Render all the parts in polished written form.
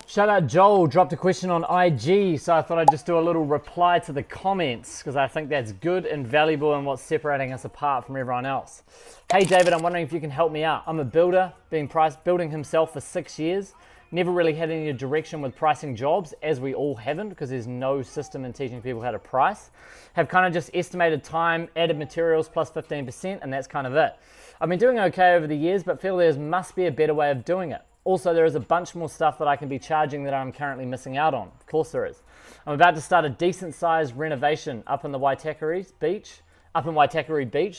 Shout out Joel, dropped a question on IG, so I thought I'd just do a little reply to the comments because I think that's good and valuable in what's separating us apart from everyone else. Hey David, I'm wondering if you can help me out. I'm a builder, building himself for 6 years. Never really had any direction with pricing jobs, as we all haven't, because there's no system in teaching people how to price. Have kind of just estimated time, added materials plus 15%, and that's kind of it. I've been doing okay over the years, but feel there must be a better way of doing it. Also, there is a bunch more stuff that I can be charging that I'm currently missing out on. Of course there is. I'm about to start a decent sized renovation up in Waitakere Beach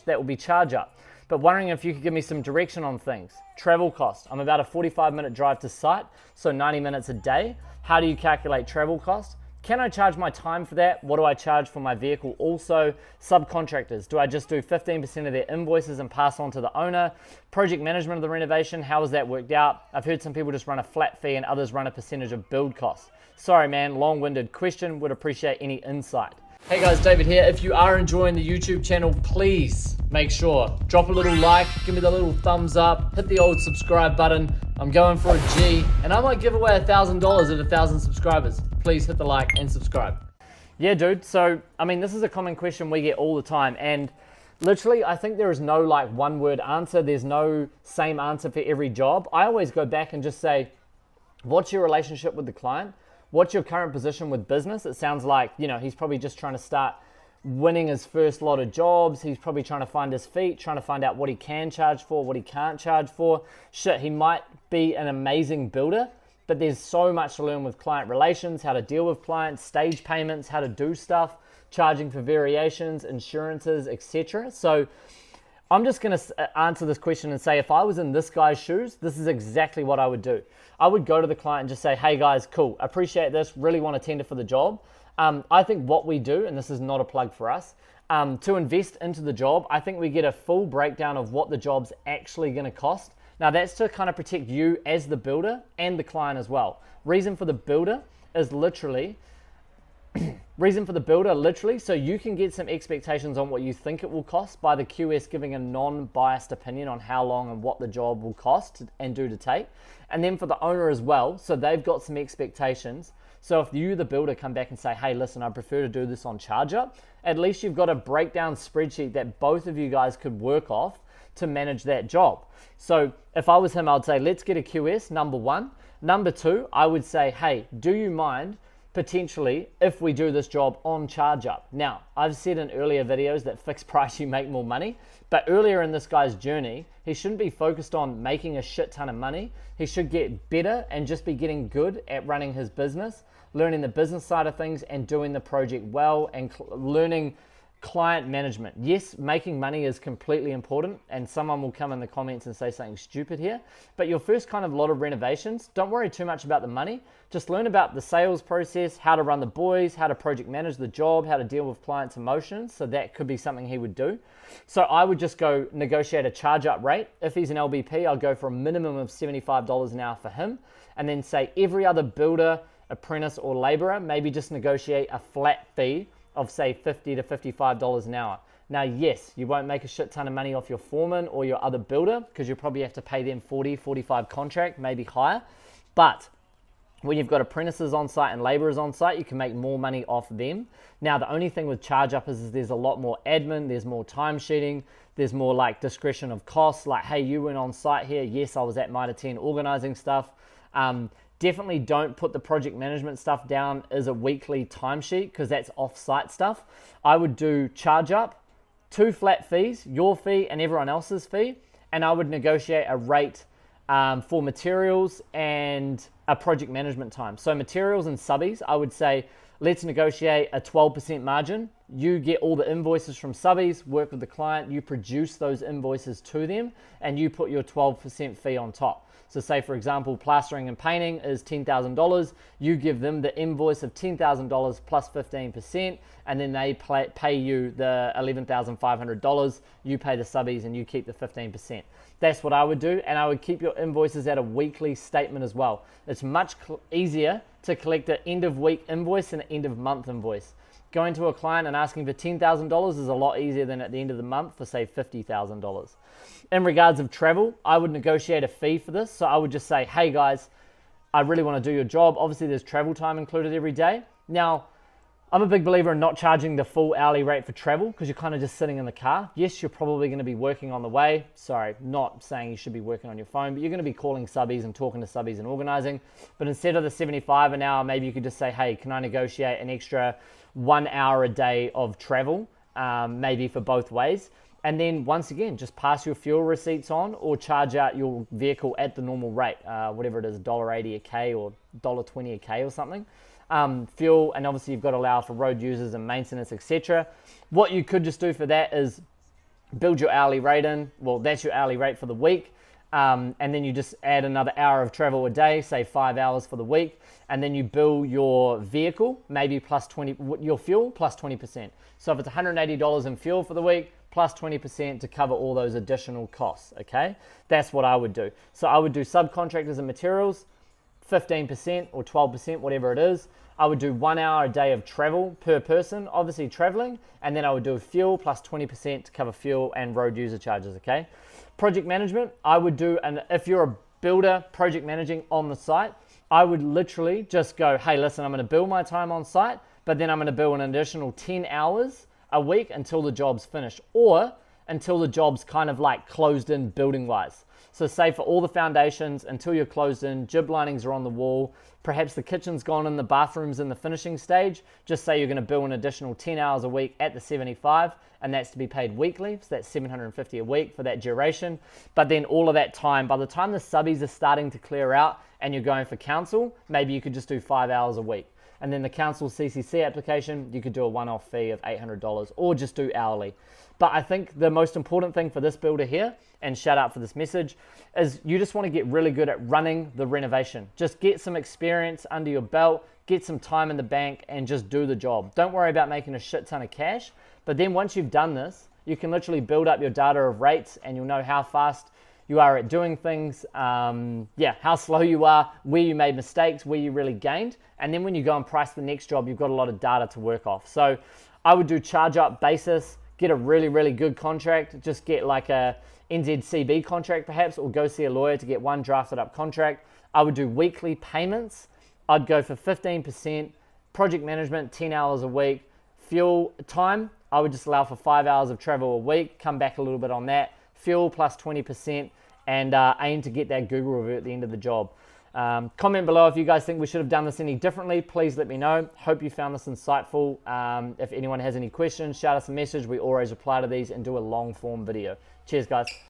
that will be charge up. But wondering if you could give me some direction on things. Travel cost. I'm about a 45-minute drive to site, so 90 minutes a day. How do you calculate travel cost? Can I charge my time for that? What do I charge for my vehicle? Also, subcontractors. Do I just do 15% of their invoices and pass on to the owner? Project management of the renovation, how has that worked out? I've heard some people just run a flat fee and others run a percentage of build costs. Sorry man, long-winded question, would appreciate any insight. Hey guys, David here. If you are enjoying the YouTube channel, please make sure, drop a little like, give me the little thumbs up, hit the old subscribe button. I'm going for a G, and I might give away $1,000 at 1,000 subscribers. Please hit the like and subscribe. Yeah, dude. So, I mean, this is a common question we get all the time. And literally, I think there is no like one word answer. There's no same answer for every job. I always go back and just say, what's your relationship with the client? What's your current position with business? It sounds like, you know, he's probably just trying to start winning his first lot of jobs. He's probably trying to find his feet, trying to find out what he can charge for, what he can't charge for. Shit, he might be an amazing builder, but there's so much to learn with client relations, how to deal with clients, stage payments, how to do stuff, charging for variations, insurances, etc. So I'm just going to answer this question and say, if I was in this guy's shoes, this is exactly what I would do. I would go to the client and just say, hey guys, cool, appreciate this, really want to tender for the job. I think what we do, and this is not a plug for us, to invest into the job, I think we get a full breakdown of what the job's actually going to cost. Now that's to kind of protect you as the builder and the client as well. Reason for the builder literally so you can get some expectations on what you think it will cost by the QS giving a non-biased opinion on how long and what the job will cost and do to take. And then for the owner as well, so they've got some expectations. So if you, the builder, come back and say, hey, listen, I prefer to do this on charge up, at least you've got a breakdown spreadsheet that both of you guys could work off to manage that job. So if I was him, I'd say, let's get a QS, number one. Number two, I would say, hey, do you mind potentially if we do this job on charge up? Now, I've said in earlier videos that fixed price you make more money, but earlier in this guy's journey, he shouldn't be focused on making a shit ton of money. He should get better and just be getting good at running his business, learning the business side of things and doing the project well and learning client management. Yes, making money is completely important, and someone will come in the comments and say something stupid here, but your first kind of lot of renovations, don't worry too much about the money. Just learn about the sales process, how to run the boys, how to project manage the job, how to deal with clients' emotions. So that could be something he would do. So I would just go negotiate a charge up rate. If he's an LBP, I'll go for a minimum of $75 an hour for him, and then say every other builder, apprentice or laborer, maybe just negotiate a flat fee of say $50 to $55 an hour. Now, yes, you won't make a shit ton of money off your foreman or your other builder because you probably have to pay them 40, 45 contract, maybe higher. But when you've got apprentices on site and laborers on site, you can make more money off them. Now, the only thing with charge up is there's a lot more admin, there's more time sheeting, there's more like discretion of costs, like, hey, you went on site here. Yes, I was at Mitre 10 organizing stuff. Definitely don't put the project management stuff down as a weekly timesheet because that's off-site stuff. I would do charge up, 2 flat fees, your fee and everyone else's fee, and I would negotiate a rate for materials and a project management time. So materials and subbies, I would say, let's negotiate a 12% margin. You get all the invoices from subbies, work with the client, you produce those invoices to them, and you put your 12% fee on top. So say, for example, plastering and painting is $10,000. You give them the invoice of $10,000 plus 15%, and then they pay you the $11,500. You pay the subbies and you keep the 15%. That's what I would do, and I would keep your invoices at a weekly statement as well. It's much easier to collect an end of week invoice than an end of month invoice. Going to a client and asking for $10,000 is a lot easier than at the end of the month for say $50,000. In regards of travel, I would negotiate a fee for this. So I would just say, hey guys, I really want to do your job. Obviously, there's travel time included every day. Now, I'm a big believer in not charging the full hourly rate for travel because you're kind of just sitting in the car. Yes, you're probably going to be working on the way. Sorry, not saying you should be working on your phone, but you're going to be calling subbies and talking to subbies and organizing. But instead of the 75 an hour, maybe you could just say, hey, can I negotiate an extra 1 hour a day of travel, maybe for both ways? And then once again, just pass your fuel receipts on or charge out your vehicle at the normal rate, whatever it is, $1.80 a K or $1.20 a K or something. Fuel, and obviously you've got to allow for road users and maintenance, etc. What you could just do for that is build your hourly rate in. Well, that's your hourly rate for the week. And then you just add another hour of travel a day, say 5 hours for the week. And then you bill your vehicle, maybe plus 20, your fuel plus 20%. So if it's $180 in fuel for the week, plus 20% to cover all those additional costs, okay? That's what I would do. So I would do subcontractors and materials, 15% or 12%, whatever it is. I would do 1 hour a day of travel per person, obviously traveling, and then I would do fuel plus 20% to cover fuel and road user charges, okay? Project management, I would do, and if you're a builder project managing on the site, I would literally just go, hey, listen, I'm gonna bill my time on site, but then I'm gonna bill an additional 10 hours a week until the job's finished, or until the job's kind of like closed in building wise. So say for all the foundations, until you're closed in, jib linings are on the wall, perhaps the kitchen's gone in, the bathroom's in the finishing stage, just say you're gonna bill an additional 10 hours a week at the 75, and that's to be paid weekly, so that's $750 a week for that duration. But then all of that time, by the time the subbies are starting to clear out and you're going for council, maybe you could just do 5 hours a week. And then the council CCC application, you could do a one-off fee of $800 or just do hourly. But I think the most important thing for this builder here, and shout out for this message, is you just want to get really good at running the renovation. Just get some experience under your belt, get some time in the bank, and just do the job. Don't worry about making a shit ton of cash. But then once you've done this, you can literally build up your data of rates and you'll know how fast you are at doing things, how slow you are, where you made mistakes, where you really gained. And then when you go and price the next job, you've got a lot of data to work off. So I would do charge up basis, get a really, really good contract, just get like a NZCB contract perhaps, or go see a lawyer to get one drafted up contract. I would do weekly payments. I'd go for 15%, project management, 10 hours a week, fuel time. I would just allow for 5 hours of travel a week, come back a little bit on that, fuel plus 20%, and aim to get that Google review at the end of the job. Comment below if you guys think we should have done this any differently. Please let me know. Hope you found this insightful. If anyone has any questions, shout us a message. We always reply to these and do a long form video. Cheers, guys.